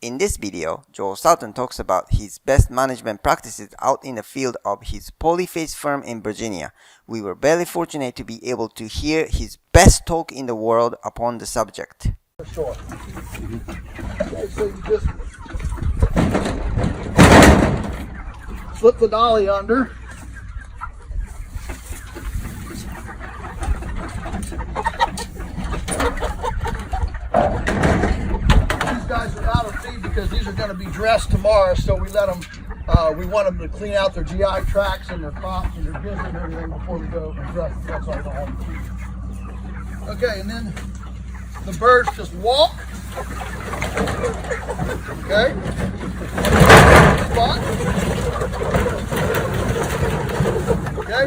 In this video, Joel Salatin talks about his best management practices out in the field of his Polyface Farm in Virginia. We were very fortunate to be able to hear his best talk in the world upon the subject. Sure. Okay, so you just slip the dolly under. These guys are out of feed because these are going to be dressed tomorrow, so we let them. We want them to clean out their GI tracts and their crops and their gizzard and everything before we go and dress them. That's all we don't have to feed. Okay, and then the birds just walk. Okay. Spot. Okay.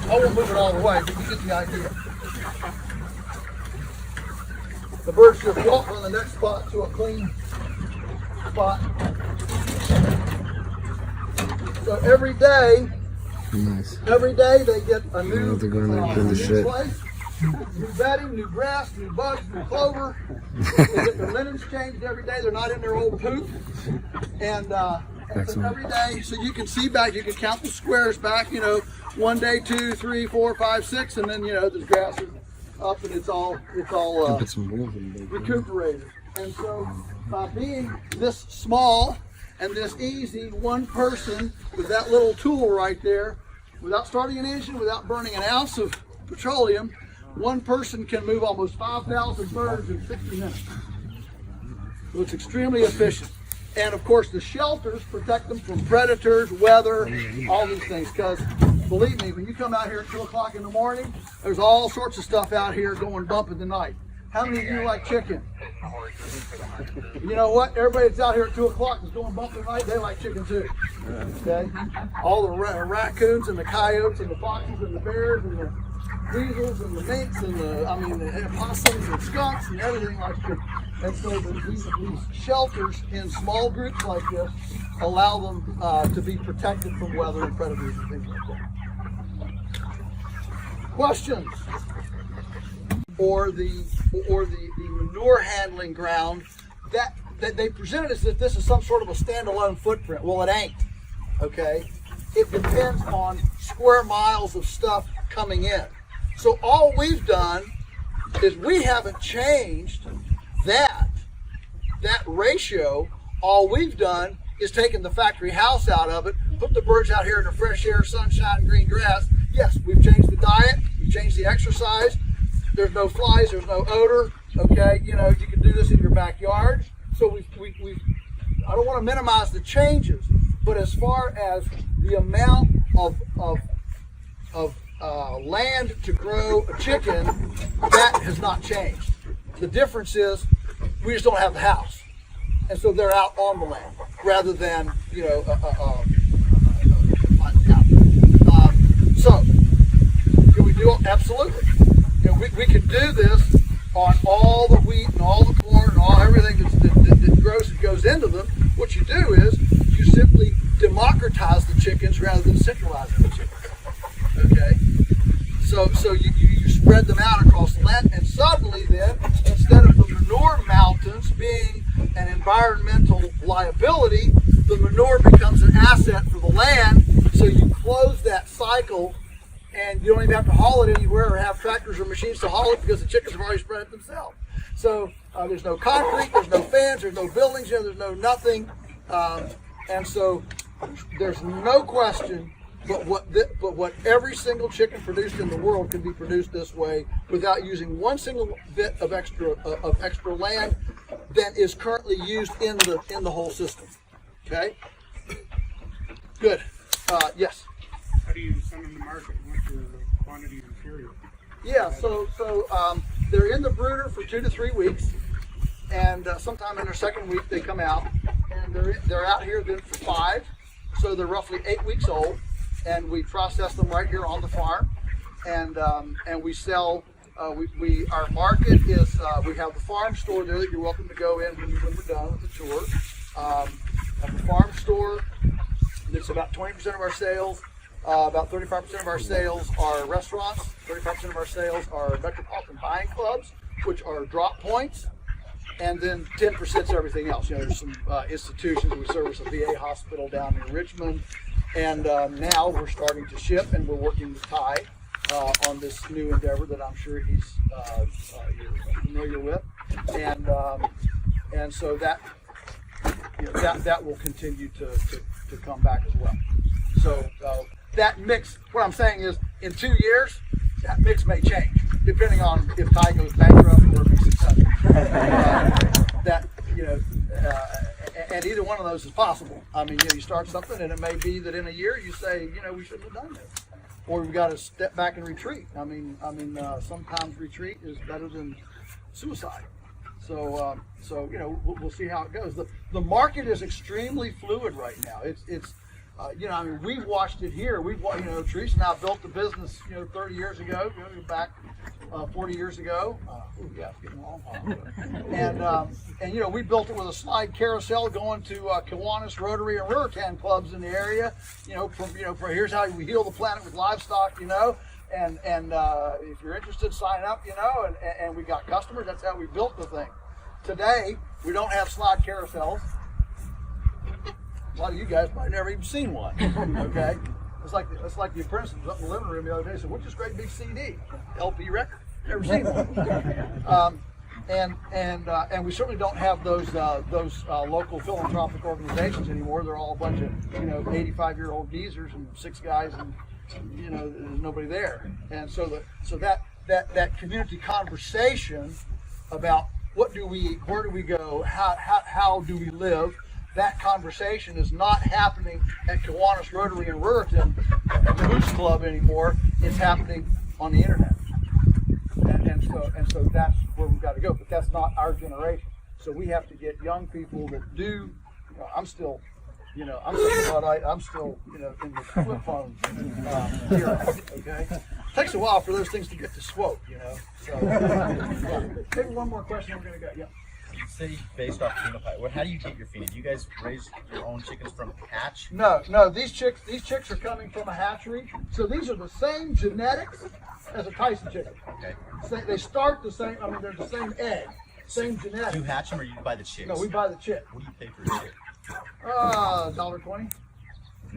I won't move it all the way, but you get the idea. The birds just walk from the next spot to a clean spot. So every day, nice. Every day they get a new, they're going to do the shit. place. New bedding, new grass, new bugs, new clover. They get their linens changed every day. They're not in their old poop. And so every day, so you can see back, you can count the squares back, 1 day, 2, 3, 4, 5, 6, and then, the grass is up and it's all recuperated. And so by being this small and this easy, one person with that little tool right there, without starting an engine, without burning an ounce of petroleum, one person can move almost 5,000 birds in 60 minutes. So it's extremely efficient. And of course the shelters protect them from predators, weather, all these things. Because believe me, when you come out here at 2 o'clock in the morning, there's all sorts of stuff out here going bump in the night. How many of you like chicken? You know what? Everybody that's out here at 2 o'clock is going bump in the night, they like chicken too. Okay? All the raccoons and the coyotes and the foxes and the bears and the weasels and the minks and the opossums and skunks and everything like chicken. And so these shelters in small groups like this allow them to be protected from weather and predators and things like that. Questions? Or the manure handling ground that they presented as if this is some sort of a standalone footprint. Well, it ain't. Okay, it depends on square miles of stuff coming in. So all we've done is we haven't changed that ratio. All we've done is taken the factory house out of it, put the birds out here in the fresh air, sunshine, green grass. Yes, we've changed the diet, we've changed the exercise. There's no flies, there's no odor. Okay, you can do this in your backyard. So we I don't want to minimize the changes, but as far as the amount of land to grow a chicken, that has not changed. The difference is we just don't have the house, and so they're out on the land rather than so can we do it? Absolutely. We can do this on all the wheat and all the corn and all everything that grows and goes into them. What you do is you simply democratize the chickens rather than centralizing the chickens. Okay, so you spread them out across the land, and suddenly then, instead of the manure mountains being an environmental liability, the manure becomes an asset for the land. So you close that cycle. And you don't even have to haul it anywhere or have tractors or machines to haul it because the chickens have already spread it themselves. So there's no concrete, there's no fence, there's no buildings, there's no nothing. And so there's no question but what every single chicken produced in the world can be produced this way without using one single bit of extra land that is currently used in the whole system. Okay? Good. Yes? How do you send them to market? What's your quantity of material? Yeah, so they're in the brooder for 2 to 3 weeks, and sometime in their second week they come out, and they're out here then for 5, so they're roughly 8 weeks old, and we process them right here on the farm, and we sell. Our market is we have the farm store there that you're welcome to go in when we're done with the tour. At the farm store, it's about 20% of our sales. About 35% of our sales are restaurants, 35% of our sales are metropolitan buying clubs, which are drop points, and then 10% is everything else. There's some institutions. We service a VA hospital down in Richmond, and now we're starting to ship, and we're working with Ty on this new endeavor that I'm sure he's you're familiar with, and so that that will continue to come back as well. So that mix, what I'm saying is, in 2 years, that mix may change depending on if Ty goes bankrupt or if he's successful. And either one of those is possible. I mean, you start something, and it may be that in a year you say, we shouldn't have done this, or we've got to step back and retreat. I mean, sometimes retreat is better than suicide. So we'll see how it goes. The market is extremely fluid right now. It's we've watched it here. Teresa and I built the business, 30 years ago, back 40 years ago. It's getting long. And we built it with a slide carousel going to Kiwanis, Rotary, and Ruritan clubs in the area. For here's how we heal the planet with livestock. And if you're interested, sign up. And we got customers. That's how we built the thing. Today, we don't have slide carousels. A lot of you guys might never even seen one. Okay, it's like the apprentice was up in the living room the other day. Said, "What's this great big CD, LP record? Never seen one." And we certainly don't have those local philanthropic organizations anymore. They're all a bunch of 85-year-old geezers and 6 guys, and there's nobody there. And so that community conversation about what do we eat, where do we go, how do we live. That conversation is not happening at Kiwanis, Rotary, and Ruritan at the Moose Club anymore. It's happening on the internet, and so that's where we've got to go. But that's not our generation. So we have to get young people that do. I'm still in the flip phone era. Okay, it takes a while for those things to get to swope. So maybe one more question. We're gonna go. Yeah. You say based off phenotype. Well, how do you get your phenotype? Do you guys raise your own chickens from hatch? No. These chicks are coming from a hatchery. So these are the same genetics as a Tyson chicken. Okay. They start the same. I mean, they're the same egg, same genetics. Do you hatch them, or you buy the chicks? No, we buy the chick. What do you pay for a chick? $1.20.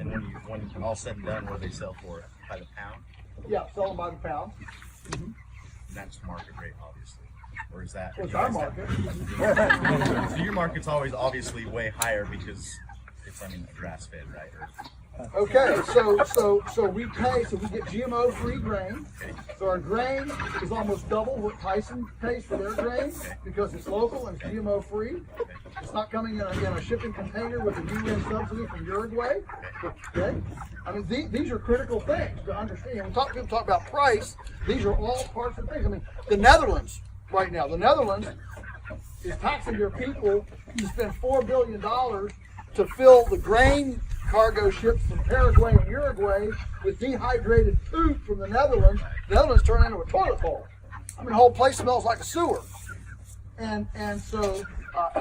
And then when you're all said and done, what do they sell for? By the pound? Yeah, sell them by the pound. Mm-hmm. And that's market rate, obviously. Or is that? What's our market? So your market's always obviously way higher because it's, grass fed, right? Okay, so we get GMO-free grain. So our grain is almost double what Tyson pays for their grain because it's local and it's GMO-free. It's not coming in a shipping container with a UN subsidy from Uruguay. Okay, these are critical things to understand. When people talk about price, these are all parts of things. The Netherlands right now, is taxing their people to spend $4 billion to fill the grain cargo ships from Paraguay and Uruguay with dehydrated poop from the Netherlands. The Netherlands turn into a toilet bowl. The whole place smells like a sewer. And so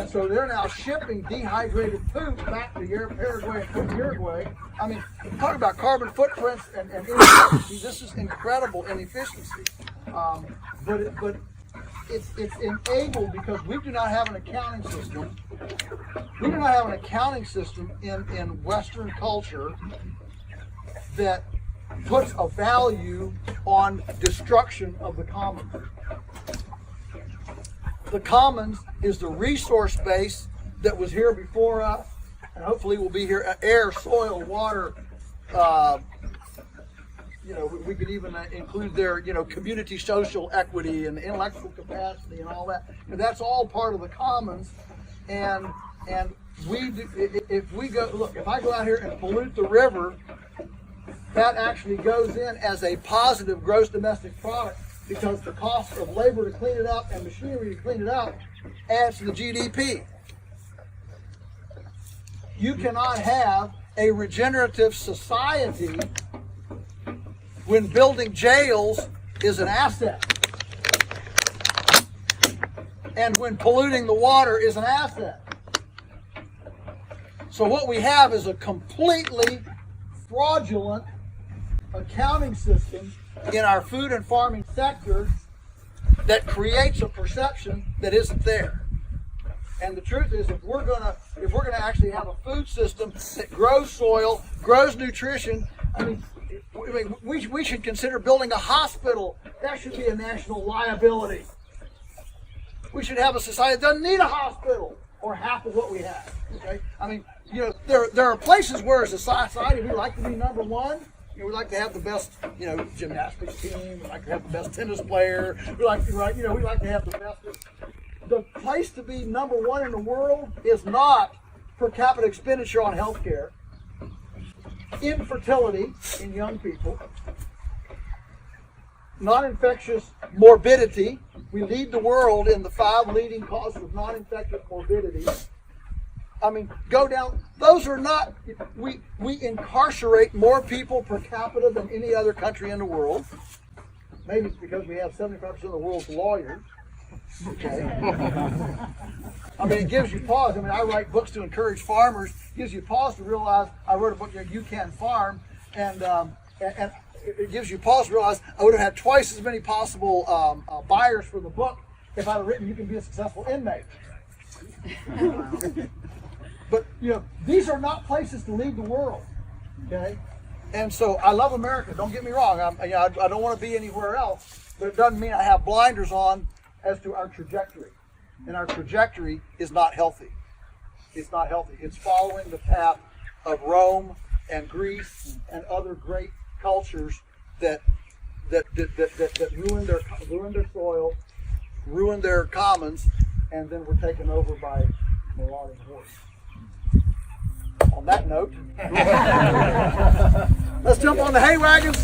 they're now shipping dehydrated poop back to Paraguay and Uruguay. Talk about carbon footprints and inefficiency. This is incredible inefficiency. But it's enabled because we do not have an accounting system. We do not have an accounting system in Western culture that puts a value on destruction of the commons. The commons is the resource base that was here before us, and hopefully will be here: air, soil, water. We could even include their, community social equity and intellectual capacity and all that. That's all part of the commons. And we do, if I go out here and pollute the river, that actually goes in as a positive gross domestic product because the cost of labor to clean it up and machinery to clean it up adds to the GDP. You cannot have a regenerative society when building jails is an asset, and when polluting the water is an asset. So what we have is a completely fraudulent accounting system in our food and farming sector that creates a perception that isn't there. And the truth is, if we're gonna actually have a food system that grows soil, grows nutrition, we should consider building a hospital. That should be a national liability. We should have a society that doesn't need a hospital, or half of what we have. Okay, there are places where as a society we like to be number one. We like to have the best, gymnastics team. We like to have the best tennis player. We like to have the best. The place to be number one in the world is not per capita expenditure on healthcare, infertility in young people, non-infectious morbidity. We lead the world in the 5 leading causes of non-infectious morbidity. Go down. Those are not. We incarcerate more people per capita than any other country in the world. Maybe it's because we have 75% of the world's lawyers. Okay. It gives you pause. I write books to encourage farmers. It gives you pause to realize I wrote a book, You Can Farm, and it gives you pause to realize I would have had twice as many possible buyers for the book if I'd have written You Can Be a Successful Inmate. But these are not places to lead the world. Okay. And so I love America. Don't get me wrong. I don't want to be anywhere else, but it doesn't mean I have blinders on as to our trajectory. And our trajectory is not healthy. It's not healthy. It's following the path of Rome and Greece and other great cultures that ruined their soil, ruined their commons, and then were taken over by marauding hordes. On that note, let's jump on the hay wagons.